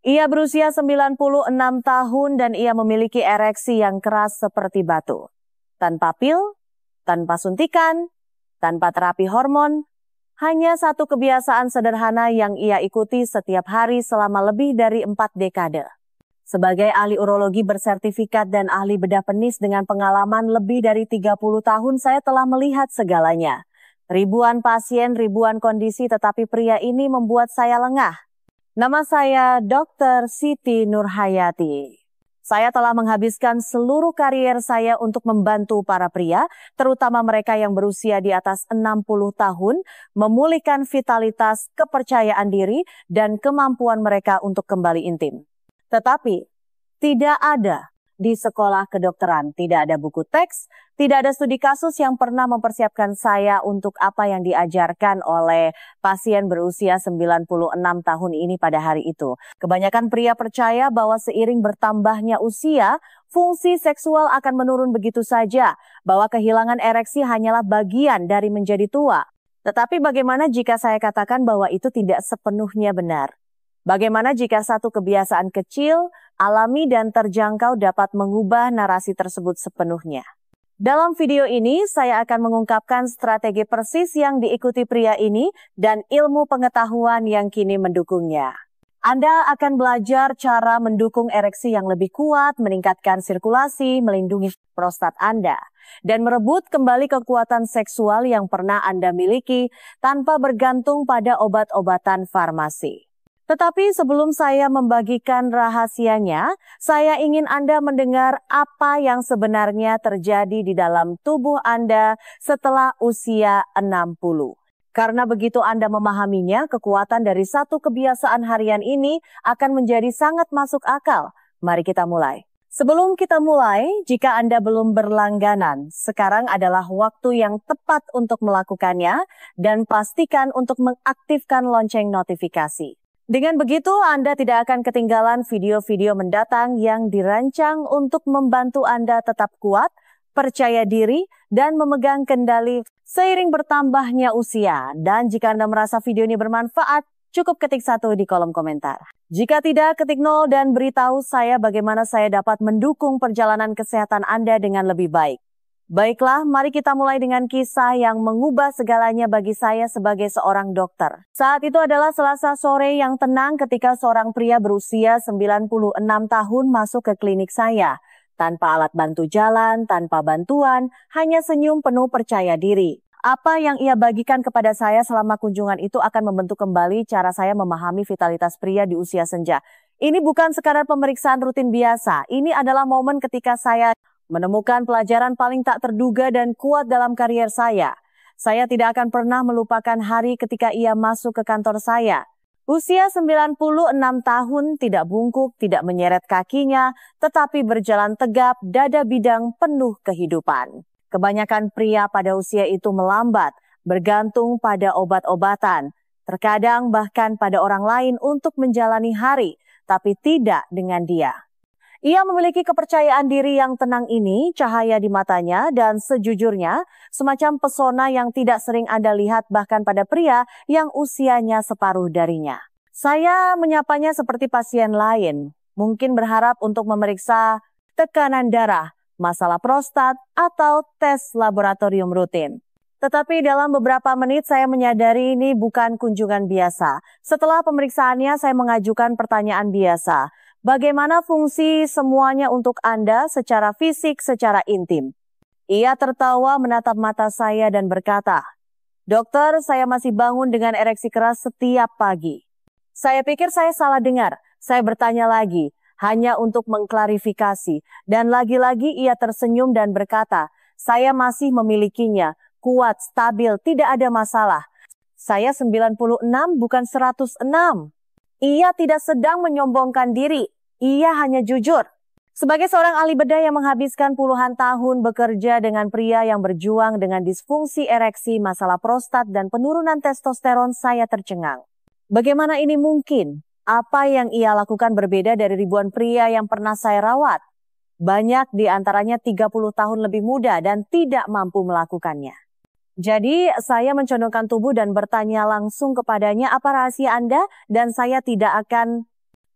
Ia berusia 96 tahun dan ia memiliki ereksi yang keras seperti batu. Tanpa pil, tanpa suntikan, tanpa terapi hormon, hanya satu kebiasaan sederhana yang ia ikuti setiap hari selama lebih dari 4 dekade. Sebagai ahli urologi bersertifikat dan ahli bedah penis dengan pengalaman lebih dari 30 tahun, saya telah melihat segalanya. Ribuan pasien, ribuan kondisi, tetapi pria ini membuat saya lengah. Nama saya Dr. Siti Nurhayati. Saya telah menghabiskan seluruh karier saya untuk membantu para pria, terutama mereka yang berusia di atas 60 tahun, memulihkan vitalitas, kepercayaan diri, dan kemampuan mereka untuk kembali intim. Tetapi, tidak ada di sekolah kedokteran, tidak ada buku teks, tidak ada studi kasus yang pernah mempersiapkan saya untuk apa yang diajarkan oleh pasien berusia 96 tahun ini pada hari itu. Kebanyakan pria percaya bahwa seiring bertambahnya usia, fungsi seksual akan menurun begitu saja, bahwa kehilangan ereksi hanyalah bagian dari menjadi tua. Tetapi bagaimana jika saya katakan bahwa itu tidak sepenuhnya benar? Bagaimana jika satu kebiasaan kecil, alami dan terjangkau dapat mengubah narasi tersebut sepenuhnya? Dalam video ini, saya akan mengungkapkan strategi persis yang diikuti pria ini dan ilmu pengetahuan yang kini mendukungnya. Anda akan belajar cara mendukung ereksi yang lebih kuat, meningkatkan sirkulasi, melindungi prostat Anda, dan merebut kembali kekuatan seksual yang pernah Anda miliki tanpa bergantung pada obat-obatan farmasi. Tetapi sebelum saya membagikan rahasianya, saya ingin Anda mendengar apa yang sebenarnya terjadi di dalam tubuh Anda setelah usia 60. Karena begitu Anda memahaminya, kekuatan dari satu kebiasaan harian ini akan menjadi sangat masuk akal. Mari kita mulai. Sebelum kita mulai, jika Anda belum berlangganan, sekarang adalah waktu yang tepat untuk melakukannya dan pastikan untuk mengaktifkan lonceng notifikasi. Dengan begitu, Anda tidak akan ketinggalan video-video mendatang yang dirancang untuk membantu Anda tetap kuat, percaya diri, dan memegang kendali seiring bertambahnya usia. Dan jika Anda merasa video ini bermanfaat, cukup ketik 1 di kolom komentar. Jika tidak, ketik 0 dan beritahu saya bagaimana saya dapat mendukung perjalanan kesehatan Anda dengan lebih baik. Baiklah, mari kita mulai dengan kisah yang mengubah segalanya bagi saya sebagai seorang dokter. Saat itu adalah Selasa sore yang tenang ketika seorang pria berusia 96 tahun masuk ke klinik saya. Tanpa alat bantu jalan, tanpa bantuan, hanya senyum penuh percaya diri. Apa yang ia bagikan kepada saya selama kunjungan itu akan membentuk kembali cara saya memahami vitalitas pria di usia senja. Ini bukan sekadar pemeriksaan rutin biasa, ini adalah momen ketika saya menemukan pelajaran paling tak terduga dan kuat dalam karier saya. Saya tidak akan pernah melupakan hari ketika ia masuk ke kantor saya. Usia 96 tahun, tidak bungkuk, tidak menyeret kakinya, tetapi berjalan tegap, dada bidang penuh kehidupan. Kebanyakan pria pada usia itu melambat, bergantung pada obat-obatan, terkadang bahkan pada orang lain untuk menjalani hari, tapi tidak dengan dia. Ia memiliki kepercayaan diri yang tenang ini, cahaya di matanya, dan sejujurnya, semacam pesona yang tidak sering Anda lihat bahkan pada pria yang usianya separuh darinya. Saya menyapanya seperti pasien lain, mungkin berharap untuk memeriksa tekanan darah, masalah prostat, atau tes laboratorium rutin. Tetapi dalam beberapa menit saya menyadari ini bukan kunjungan biasa. Setelah pemeriksaannya, saya mengajukan pertanyaan biasa. Bagaimana fungsi semuanya untuk Anda secara fisik, secara intim? Ia tertawa menatap mata saya dan berkata, "Dokter, saya masih bangun dengan ereksi keras setiap pagi." Saya pikir saya salah dengar. Saya bertanya lagi, hanya untuk mengklarifikasi. Dan lagi-lagi ia tersenyum dan berkata, "Saya masih memilikinya, kuat, stabil, tidak ada masalah." Saya 96 bukan 106. Ia tidak sedang menyombongkan diri, ia hanya jujur. Sebagai seorang ahli bedah yang menghabiskan puluhan tahun bekerja dengan pria yang berjuang dengan disfungsi ereksi, masalah prostat, dan penurunan testosteron, saya tercengang. Bagaimana ini mungkin? Apa yang ia lakukan berbeda dari ribuan pria yang pernah saya rawat? Banyak di antaranya 30 tahun lebih muda dan tidak mampu melakukannya. Jadi saya mencondongkan tubuh dan bertanya langsung kepadanya, apa rahasia Anda? Dan saya tidak akan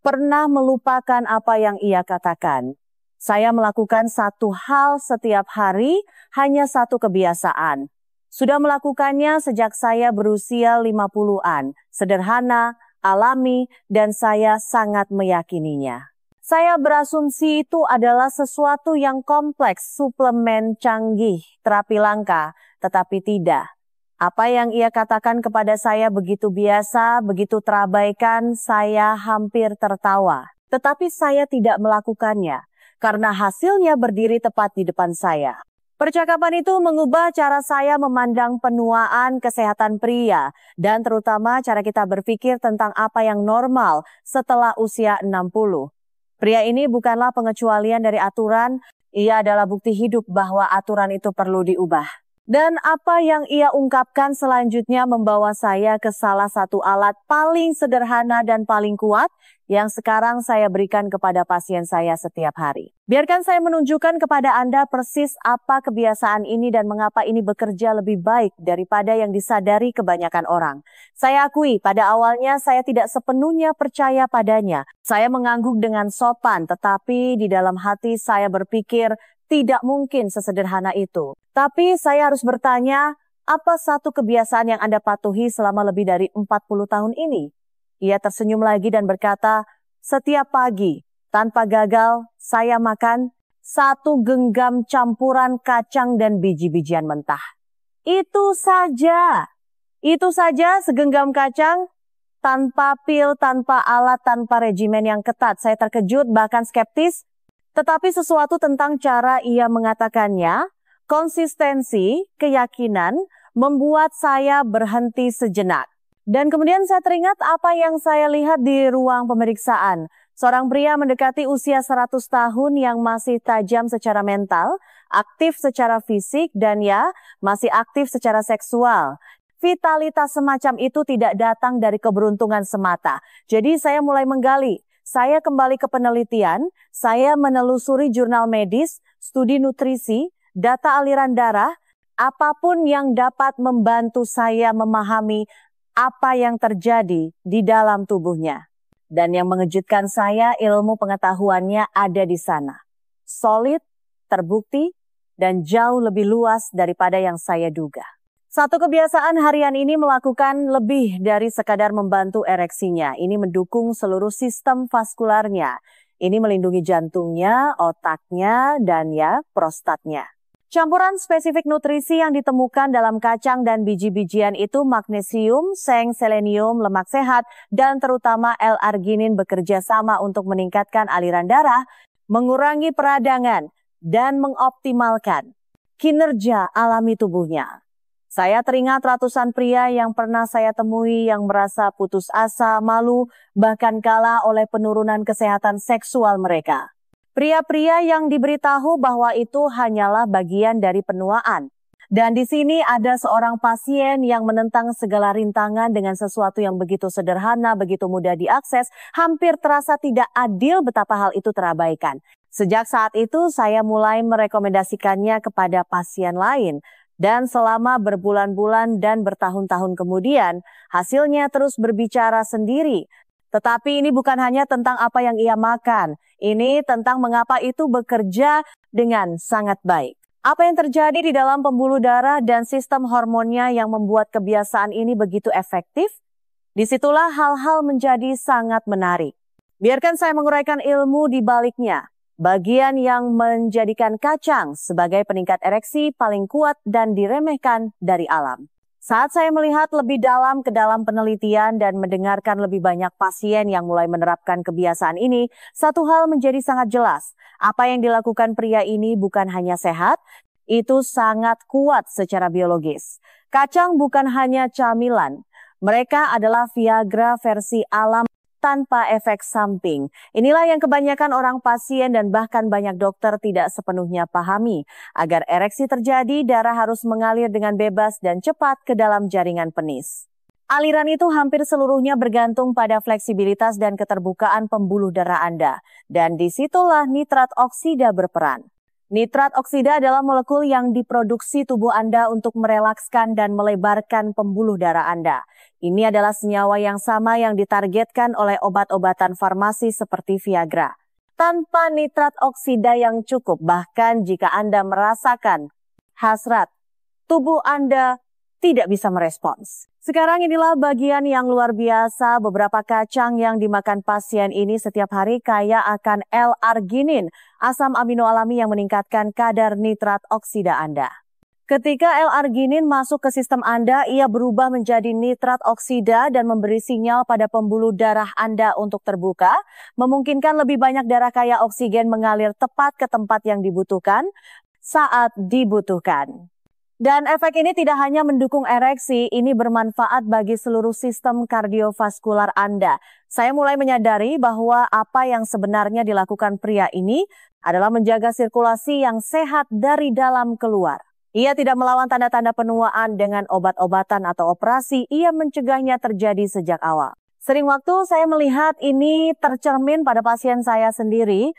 pernah melupakan apa yang ia katakan. Saya melakukan satu hal setiap hari, hanya satu kebiasaan. Sudah melakukannya sejak saya berusia 50-an. Sederhana, alami, dan saya sangat meyakininya. Saya berasumsi itu adalah sesuatu yang kompleks, suplemen canggih, terapi langka, tetapi tidak. Apa yang ia katakan kepada saya begitu biasa, begitu terabaikan, saya hampir tertawa. Tetapi saya tidak melakukannya, karena hasilnya berdiri tepat di depan saya. Percakapan itu mengubah cara saya memandang penuaan kesehatan pria, dan terutama cara kita berpikir tentang apa yang normal setelah usia 60. Pria ini bukanlah pengecualian dari aturan, ia adalah bukti hidup bahwa aturan itu perlu diubah. Dan apa yang ia ungkapkan selanjutnya membawa saya ke salah satu alat paling sederhana dan paling kuat yang sekarang saya berikan kepada pasien saya setiap hari. Biarkan saya menunjukkan kepada Anda persis apa kebiasaan ini dan mengapa ini bekerja lebih baik daripada yang disadari kebanyakan orang. Saya akui pada awalnya saya tidak sepenuhnya percaya padanya. Saya mengangguk dengan sopan, tetapi di dalam hati saya berpikir tidak mungkin sesederhana itu. Tapi saya harus bertanya, apa satu kebiasaan yang Anda patuhi selama lebih dari 40 tahun ini? Ia tersenyum lagi dan berkata, setiap pagi, tanpa gagal, saya makan 1 genggam campuran kacang dan biji-bijian mentah. Itu saja segenggam kacang, tanpa pil, tanpa alat, tanpa regimen yang ketat. Saya terkejut, bahkan skeptis. Tetapi sesuatu tentang cara ia mengatakannya, konsistensi, keyakinan, membuat saya berhenti sejenak. Dan kemudian saya teringat apa yang saya lihat di ruang pemeriksaan. Seorang pria mendekati usia 100 tahun yang masih tajam secara mental, aktif secara fisik, dan masih aktif secara seksual. Vitalitas semacam itu tidak datang dari keberuntungan semata. Jadi saya mulai menggali. Saya kembali ke penelitian, saya menelusuri jurnal medis, studi nutrisi, data aliran darah, apapun yang dapat membantu saya memahami apa yang terjadi di dalam tubuhnya. Dan yang mengejutkan saya, ilmu pengetahuannya ada di sana. Solid, terbukti, dan jauh lebih luas daripada yang saya duga. Satu kebiasaan harian ini melakukan lebih dari sekadar membantu ereksinya. Ini mendukung seluruh sistem vaskularnya. Ini melindungi jantungnya, otaknya, dan prostatnya. Campuran spesifik nutrisi yang ditemukan dalam kacang dan biji-bijian itu magnesium, seng, selenium, lemak sehat, dan terutama L-arginin bekerja sama untuk meningkatkan aliran darah, mengurangi peradangan, dan mengoptimalkan kinerja alami tubuhnya. Saya teringat ratusan pria yang pernah saya temui yang merasa putus asa, malu, bahkan kalah oleh penurunan kesehatan seksual mereka. Pria-pria yang diberitahu bahwa itu hanyalah bagian dari penuaan. Dan di sini ada seorang pasien yang menentang segala rintangan dengan sesuatu yang begitu sederhana, begitu mudah diakses, hampir terasa tidak adil betapa hal itu terabaikan. Sejak saat itu saya mulai merekomendasikannya kepada pasien lain. Dan selama berbulan-bulan dan bertahun-tahun kemudian, hasilnya terus berbicara sendiri. Tetapi ini bukan hanya tentang apa yang ia makan. Ini tentang mengapa itu bekerja dengan sangat baik. Apa yang terjadi di dalam pembuluh darah dan sistem hormonnya yang membuat kebiasaan ini begitu efektif? Disitulah hal-hal menjadi sangat menarik. Biarkan saya menguraikan ilmu di baliknya. Bagian yang menjadikan kacang sebagai peningkat ereksi paling kuat dan diremehkan dari alam. Saat saya melihat lebih dalam ke dalam penelitian dan mendengarkan lebih banyak pasien yang mulai menerapkan kebiasaan ini, satu hal menjadi sangat jelas. Apa yang dilakukan pria ini bukan hanya sehat, itu sangat kuat secara biologis. Kacang bukan hanya camilan, mereka adalah Viagra versi alam tanpa efek samping. Inilah yang kebanyakan orang pasien dan bahkan banyak dokter tidak sepenuhnya pahami. Agar ereksi terjadi, darah harus mengalir dengan bebas dan cepat ke dalam jaringan penis. Aliran itu hampir seluruhnya bergantung pada fleksibilitas dan keterbukaan pembuluh darah Anda. Dan disitulah nitrat oksida berperan. Nitrat oksida adalah molekul yang diproduksi tubuh Anda untuk merelakskan dan melebarkan pembuluh darah Anda. Ini adalah senyawa yang sama yang ditargetkan oleh obat-obatan farmasi seperti Viagra. Tanpa nitrat oksida yang cukup, bahkan jika Anda merasakan hasrat, tubuh Anda tidak bisa merespons. Sekarang inilah bagian yang luar biasa. Beberapa kacang yang dimakan pasien ini setiap hari kaya akan L-arginin, asam amino alami yang meningkatkan kadar nitrat oksida Anda. Ketika L-arginin masuk ke sistem Anda, ia berubah menjadi nitrat oksida dan memberi sinyal pada pembuluh darah Anda untuk terbuka, memungkinkan lebih banyak darah kaya oksigen mengalir tepat ke tempat yang dibutuhkan saat dibutuhkan. Dan efek ini tidak hanya mendukung ereksi, ini bermanfaat bagi seluruh sistem kardiovaskular Anda. Saya mulai menyadari bahwa apa yang sebenarnya dilakukan pria ini adalah menjaga sirkulasi yang sehat dari dalam keluar. Ia tidak melawan tanda-tanda penuaan dengan obat-obatan atau operasi, ia mencegahnya terjadi sejak awal. Sering waktu saya melihat ini tercermin pada pasien saya sendiri.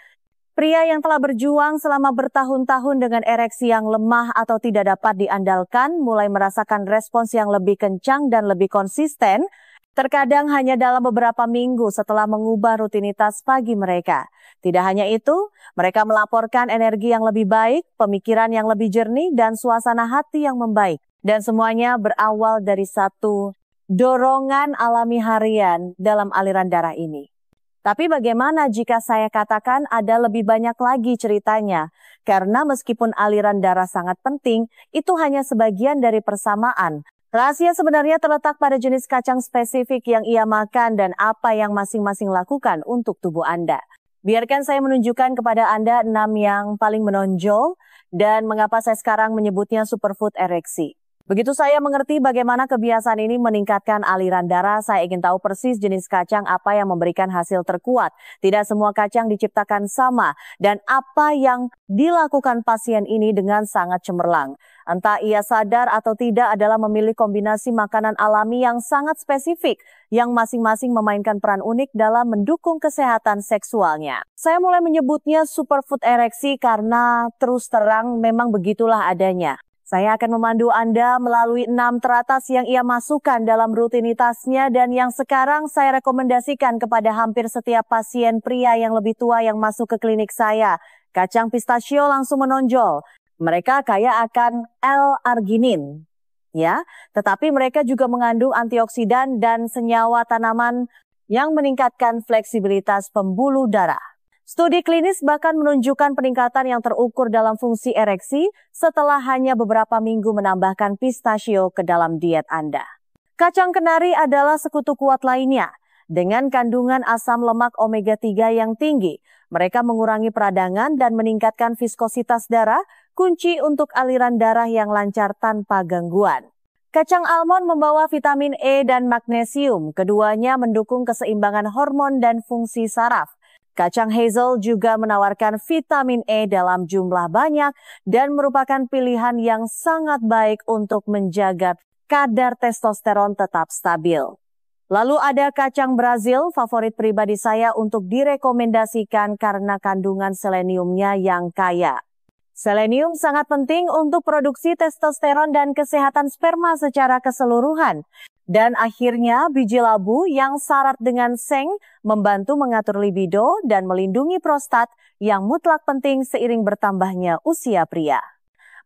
Pria yang telah berjuang selama bertahun-tahun dengan ereksi yang lemah atau tidak dapat diandalkan mulai merasakan respons yang lebih kencang dan lebih konsisten, terkadang hanya dalam beberapa minggu setelah mengubah rutinitas pagi mereka. Tidak hanya itu, mereka melaporkan energi yang lebih baik, pemikiran yang lebih jernih, dan suasana hati yang membaik. Dan semuanya berawal dari satu dorongan alami harian dalam aliran darah ini. Tapi bagaimana jika saya katakan ada lebih banyak lagi ceritanya? Karena meskipun aliran darah sangat penting, itu hanya sebagian dari persamaan. Rahasia sebenarnya terletak pada jenis kacang spesifik yang ia makan dan apa yang masing-masing lakukan untuk tubuh Anda. Biarkan saya menunjukkan kepada Anda 6 yang paling menonjol dan mengapa saya sekarang menyebutnya superfood ereksi. Begitu saya mengerti bagaimana kebiasaan ini meningkatkan aliran darah, saya ingin tahu persis jenis kacang apa yang memberikan hasil terkuat. Tidak semua kacang diciptakan sama, dan apa yang dilakukan pasien ini dengan sangat cemerlang. Entah ia sadar atau tidak adalah memilih kombinasi makanan alami yang sangat spesifik, yang masing-masing memainkan peran unik dalam mendukung kesehatan seksualnya. Saya mulai menyebutnya superfood ereksi karena terus terang memang begitulah adanya. Saya akan memandu Anda melalui 6 teratas yang ia masukkan dalam rutinitasnya dan yang sekarang saya rekomendasikan kepada hampir setiap pasien pria yang lebih tua yang masuk ke klinik saya. Kacang pistachio langsung menonjol. Mereka kaya akan L-arginin, ya, tetapi mereka juga mengandung antioksidan dan senyawa tanaman yang meningkatkan fleksibilitas pembuluh darah. Studi klinis bahkan menunjukkan peningkatan yang terukur dalam fungsi ereksi setelah hanya beberapa minggu menambahkan pistachio ke dalam diet Anda. Kacang kenari adalah sekutu kuat lainnya. Dengan kandungan asam lemak omega 3 yang tinggi, mereka mengurangi peradangan dan meningkatkan viskositas darah, kunci untuk aliran darah yang lancar tanpa gangguan. Kacang almond membawa vitamin E dan magnesium, keduanya mendukung keseimbangan hormon dan fungsi saraf. Kacang hazel juga menawarkan vitamin E dalam jumlah banyak dan merupakan pilihan yang sangat baik untuk menjaga kadar testosteron tetap stabil. Lalu ada kacang Brazil, favorit pribadi saya untuk direkomendasikan karena kandungan seleniumnya yang kaya. Selenium sangat penting untuk produksi testosteron dan kesehatan sperma secara keseluruhan. Dan akhirnya biji labu yang syarat dengan seng membantu mengatur libido dan melindungi prostat yang mutlak penting seiring bertambahnya usia pria.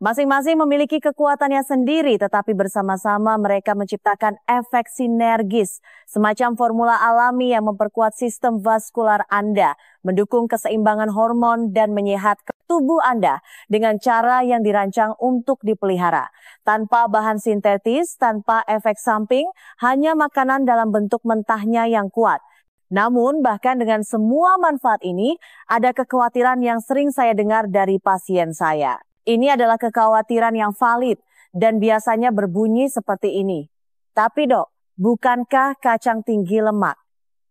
Masing-masing memiliki kekuatannya sendiri, tetapi bersama-sama mereka menciptakan efek sinergis, semacam formula alami yang memperkuat sistem vaskular Anda, mendukung keseimbangan hormon dan menyehatkan tubuh Anda dengan cara yang dirancang untuk dipelihara. Tanpa bahan sintetis, tanpa efek samping, hanya makanan dalam bentuk mentahnya yang kuat. Namun, bahkan dengan semua manfaat ini, ada kekhawatiran yang sering saya dengar dari pasien saya. Ini adalah kekhawatiran yang valid dan biasanya berbunyi seperti ini. Tapi dok, bukankah kacang tinggi lemak?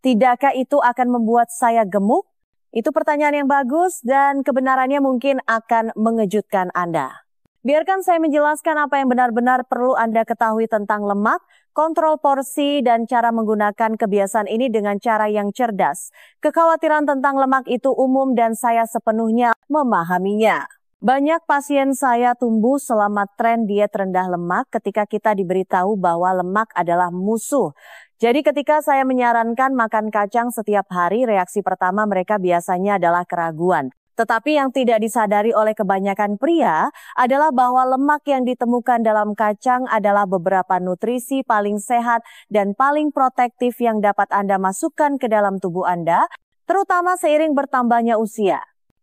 Tidakkah itu akan membuat saya gemuk? Itu pertanyaan yang bagus dan kebenarannya mungkin akan mengejutkan Anda. Biarkan saya menjelaskan apa yang benar-benar perlu Anda ketahui tentang lemak, kontrol porsi, dan cara menggunakan kebiasaan ini dengan cara yang cerdas. Kekhawatiran tentang lemak itu umum dan saya sepenuhnya memahaminya. Banyak pasien saya tumbuh selama tren diet rendah lemak ketika kita diberitahu bahwa lemak adalah musuh. Jadi ketika saya menyarankan makan kacang setiap hari, reaksi pertama mereka biasanya adalah keraguan. Tetapi yang tidak disadari oleh kebanyakan pria adalah bahwa lemak yang ditemukan dalam kacang adalah beberapa nutrisi paling sehat dan paling protektif yang dapat Anda masukkan ke dalam tubuh Anda, terutama seiring bertambahnya usia.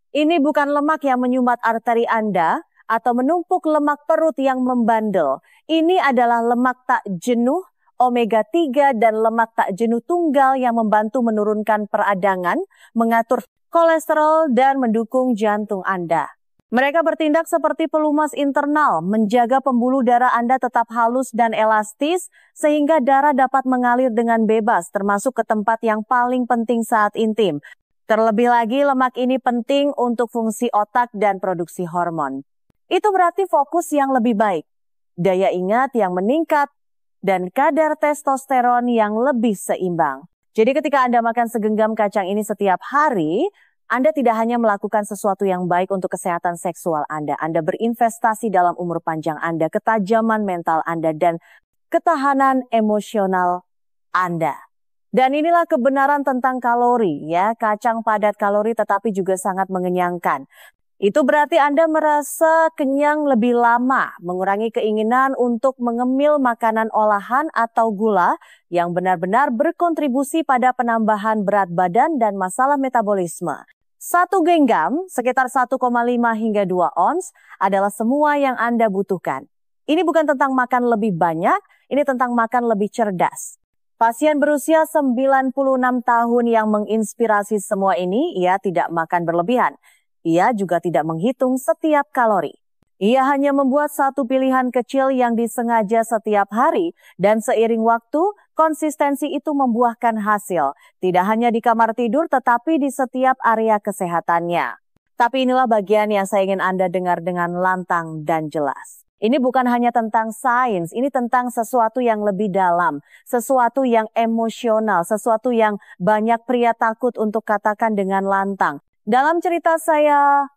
Ini bukan lemak yang menyumbat arteri Anda atau menumpuk lemak perut yang membandel. Ini adalah lemak tak jenuh, omega 3 dan lemak tak jenuh tunggal yang membantu menurunkan peradangan, mengatur kolesterol, dan mendukung jantung Anda. Mereka bertindak seperti pelumas internal, menjaga pembuluh darah Anda tetap halus dan elastis, sehingga darah dapat mengalir dengan bebas, termasuk ke tempat yang paling penting saat intim. Terlebih lagi, lemak ini penting untuk fungsi otak dan produksi hormon. Itu berarti fokus yang lebih baik, daya ingat yang meningkat, dan kadar testosteron yang lebih seimbang. Jadi ketika Anda makan segenggam kacang ini setiap hari, Anda tidak hanya melakukan sesuatu yang baik untuk kesehatan seksual Anda berinvestasi dalam umur panjang Anda, ketajaman mental Anda, dan ketahanan emosional Anda. Dan inilah kebenaran tentang kalori, ya. Kacang padat kalori tetapi juga sangat mengenyangkan. Itu berarti Anda merasa kenyang lebih lama, mengurangi keinginan untuk mengemil makanan olahan atau gula yang benar-benar berkontribusi pada penambahan berat badan dan masalah metabolisme. 1 genggam, sekitar 1,5 hingga 2 ons, adalah semua yang Anda butuhkan. Ini bukan tentang makan lebih banyak, ini tentang makan lebih cerdas. Pasien berusia 96 tahun yang menginspirasi semua ini, ia tidak makan berlebihan. Ia juga tidak menghitung setiap kalori. Ia hanya membuat satu pilihan kecil yang disengaja setiap hari, dan seiring waktu, konsistensi itu membuahkan hasil. Tidak hanya di kamar tidur, tetapi di setiap area kesehatannya. Tapi inilah bagian yang saya ingin Anda dengar dengan lantang dan jelas. Ini bukan hanya tentang sains, ini tentang sesuatu yang lebih dalam, sesuatu yang emosional, sesuatu yang banyak pria takut untuk katakan dengan lantang. Dalam cerita saya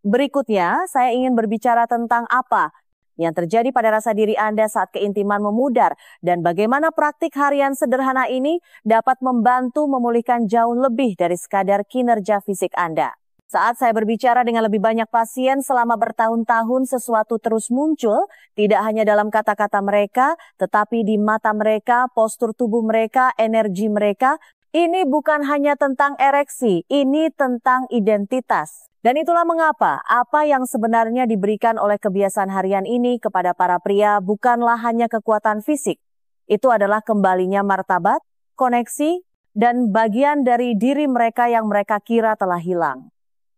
berikutnya, saya ingin berbicara tentang apa yang terjadi pada rasa diri Anda saat keintiman memudar dan bagaimana praktik harian sederhana ini dapat membantu memulihkan jauh lebih dari sekadar kinerja fisik Anda. Saat saya berbicara dengan lebih banyak pasien selama bertahun-tahun, sesuatu terus muncul, tidak hanya dalam kata-kata mereka, tetapi di mata mereka, postur tubuh mereka, energi mereka. Ini bukan hanya tentang ereksi, ini tentang identitas. Dan itulah mengapa apa yang sebenarnya diberikan oleh kebiasaan harian ini kepada para pria bukanlah hanya kekuatan fisik. Itu adalah kembalinya martabat, koneksi, dan bagian dari diri mereka yang mereka kira telah hilang.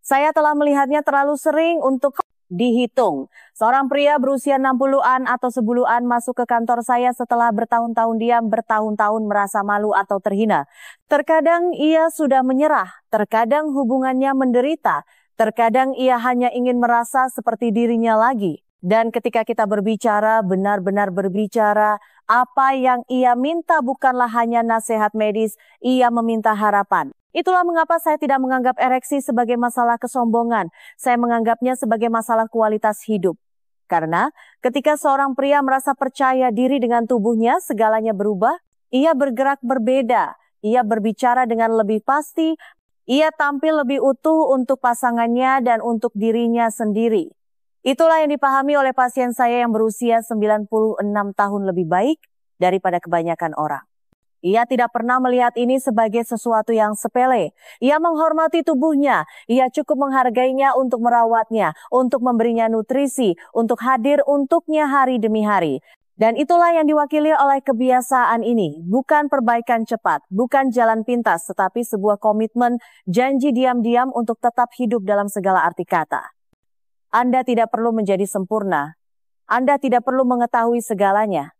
Saya telah melihatnya terlalu sering untuk dihitung. Seorang pria berusia 60-an atau sebuluhan masuk ke kantor saya setelah bertahun-tahun diam, bertahun-tahun merasa malu atau terhina. Terkadang ia sudah menyerah, terkadang hubungannya menderita, terkadang ia hanya ingin merasa seperti dirinya lagi. Dan ketika kita berbicara, benar-benar berbicara, apa yang ia minta bukanlah hanya nasihat medis, ia meminta harapan. Itulah mengapa saya tidak menganggap ereksi sebagai masalah kesombongan. Saya menganggapnya sebagai masalah kualitas hidup. Karena ketika seorang pria merasa percaya diri dengan tubuhnya, segalanya berubah. Ia bergerak berbeda. Ia berbicara dengan lebih pasti. Ia tampil lebih utuh untuk pasangannya dan untuk dirinya sendiri. Itulah yang dipahami oleh pasien saya yang berusia 96 tahun lebih baik daripada kebanyakan orang. Ia tidak pernah melihat ini sebagai sesuatu yang sepele. Ia menghormati tubuhnya. Ia cukup menghargainya untuk merawatnya, untuk memberinya nutrisi, untuk hadir untuknya hari demi hari. Dan itulah yang diwakili oleh kebiasaan ini. Bukan perbaikan cepat, bukan jalan pintas, tetapi sebuah komitmen, janji diam-diam untuk tetap hidup dalam segala arti kata. Anda tidak perlu menjadi sempurna. Anda tidak perlu mengetahui segalanya.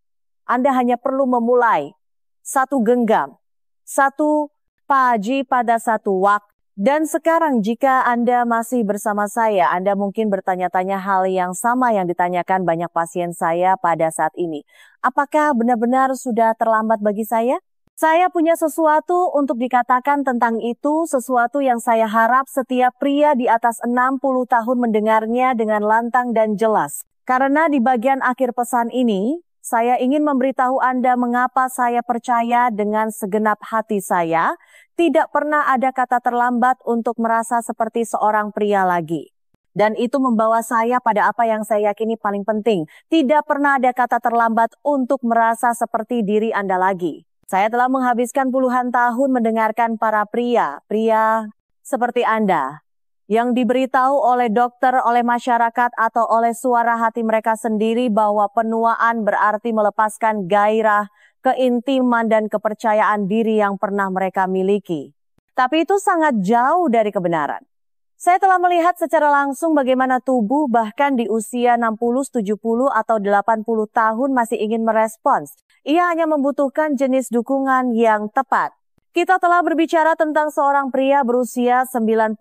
Anda hanya perlu memulai. 1 genggam, 1 paji pada 1 waktu. Dan sekarang jika Anda masih bersama saya, Anda mungkin bertanya-tanya hal yang sama yang ditanyakan banyak pasien saya pada saat ini. Apakah benar-benar sudah terlambat bagi saya? Saya punya sesuatu untuk dikatakan tentang itu, sesuatu yang saya harap setiap pria di atas 60 tahun mendengarnya dengan lantang dan jelas. Karena di bagian akhir pesan ini, saya ingin memberitahu Anda mengapa saya percaya dengan segenap hati saya, tidak pernah ada kata terlambat untuk merasa seperti seorang pria lagi. Dan itu membawa saya pada apa yang saya yakini paling penting. Tidak pernah ada kata terlambat untuk merasa seperti diri Anda lagi. Saya telah menghabiskan puluhan tahun mendengarkan para pria seperti Anda, yang diberitahu oleh dokter, oleh masyarakat, atau oleh suara hati mereka sendiri bahwa penuaan berarti melepaskan gairah, keintiman, dan kepercayaan diri yang pernah mereka miliki. Tapi itu sangat jauh dari kebenaran. Saya telah melihat secara langsung bagaimana tubuh bahkan di usia 60, 70, atau 80 tahun masih ingin merespons. Ia hanya membutuhkan jenis dukungan yang tepat. Kita telah berbicara tentang seorang pria berusia 96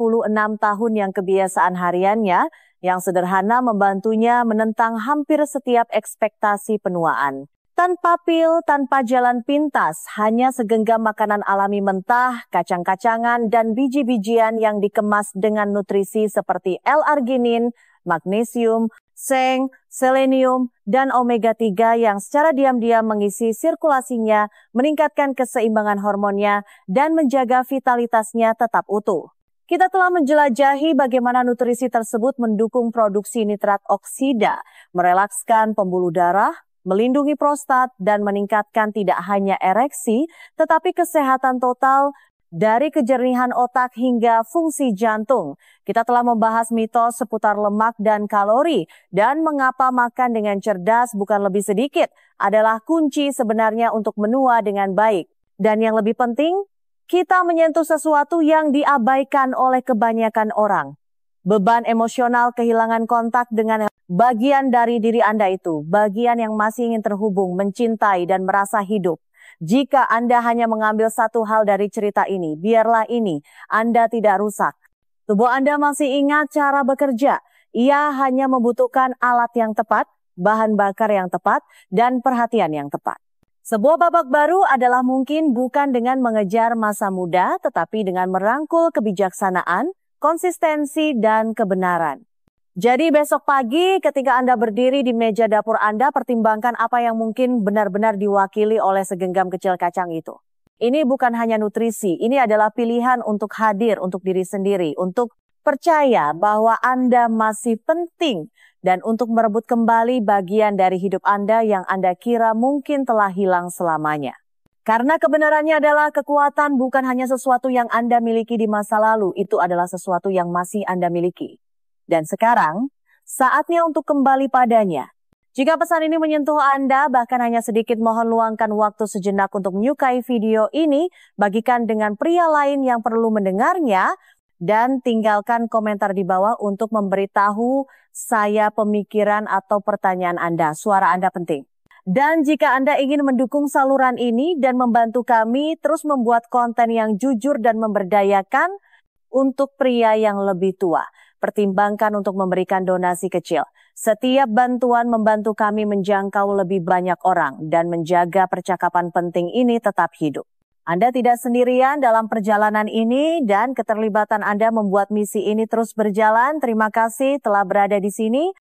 tahun yang kebiasaan hariannya, yang sederhana membantunya menentang hampir setiap ekspektasi penuaan. Tanpa pil, tanpa jalan pintas, hanya segenggam makanan alami mentah, kacang-kacangan, dan biji-bijian yang dikemas dengan nutrisi seperti L-arginin, magnesium, seng, selenium, dan omega-3 yang secara diam-diam mengisi sirkulasinya, meningkatkan keseimbangan hormonnya, dan menjaga vitalitasnya tetap utuh. Kita telah menjelajahi bagaimana nutrisi tersebut mendukung produksi nitrat oksida, merelakskan pembuluh darah, melindungi prostat, dan meningkatkan tidak hanya ereksi, tetapi kesehatan total dari kejernihan otak hingga fungsi jantung. Kita telah membahas mitos seputar lemak dan kalori, dan mengapa makan dengan cerdas bukan lebih sedikit adalah kunci sebenarnya untuk menua dengan baik. Dan yang lebih penting, kita menyentuh sesuatu yang diabaikan oleh kebanyakan orang. Beban emosional kehilangan kontak dengan bagian dari diri Anda itu, bagian yang masih ingin terhubung, mencintai, dan merasa hidup. Jika Anda hanya mengambil satu hal dari cerita ini, biarlah ini, Anda tidak rusak. Tubuh Anda masih ingat cara bekerja. Ia hanya membutuhkan alat yang tepat, bahan bakar yang tepat, dan perhatian yang tepat. Sebuah babak baru adalah mungkin bukan dengan mengejar masa muda, tetapi dengan merangkul kebijaksanaan, konsistensi, dan kebenaran. Jadi besok pagi ketika Anda berdiri di meja dapur Anda, pertimbangkan apa yang mungkin benar-benar diwakili oleh segenggam kecil kacang itu. Ini bukan hanya nutrisi, ini adalah pilihan untuk hadir untuk diri sendiri, untuk percaya bahwa Anda masih penting, dan untuk merebut kembali bagian dari hidup Anda yang Anda kira mungkin telah hilang selamanya. Karena kebenarannya adalah kekuatan bukan hanya sesuatu yang Anda miliki di masa lalu, itu adalah sesuatu yang masih Anda miliki. Dan sekarang, saatnya untuk kembali padanya. Jika pesan ini menyentuh Anda, bahkan hanya sedikit, mohon luangkan waktu sejenak untuk menyukai video ini, bagikan dengan pria lain yang perlu mendengarnya, dan tinggalkan komentar di bawah untuk memberitahu saya pemikiran atau pertanyaan Anda. Suara Anda penting. Dan jika Anda ingin mendukung saluran ini dan membantu kami terus membuat konten yang jujur dan memberdayakan untuk pria yang lebih tua, pertimbangkan untuk memberikan donasi kecil. Setiap bantuan membantu kami menjangkau lebih banyak orang dan menjaga percakapan penting ini tetap hidup. Anda tidak sendirian dalam perjalanan ini dan keterlibatan Anda membuat misi ini terus berjalan. Terima kasih telah berada di sini.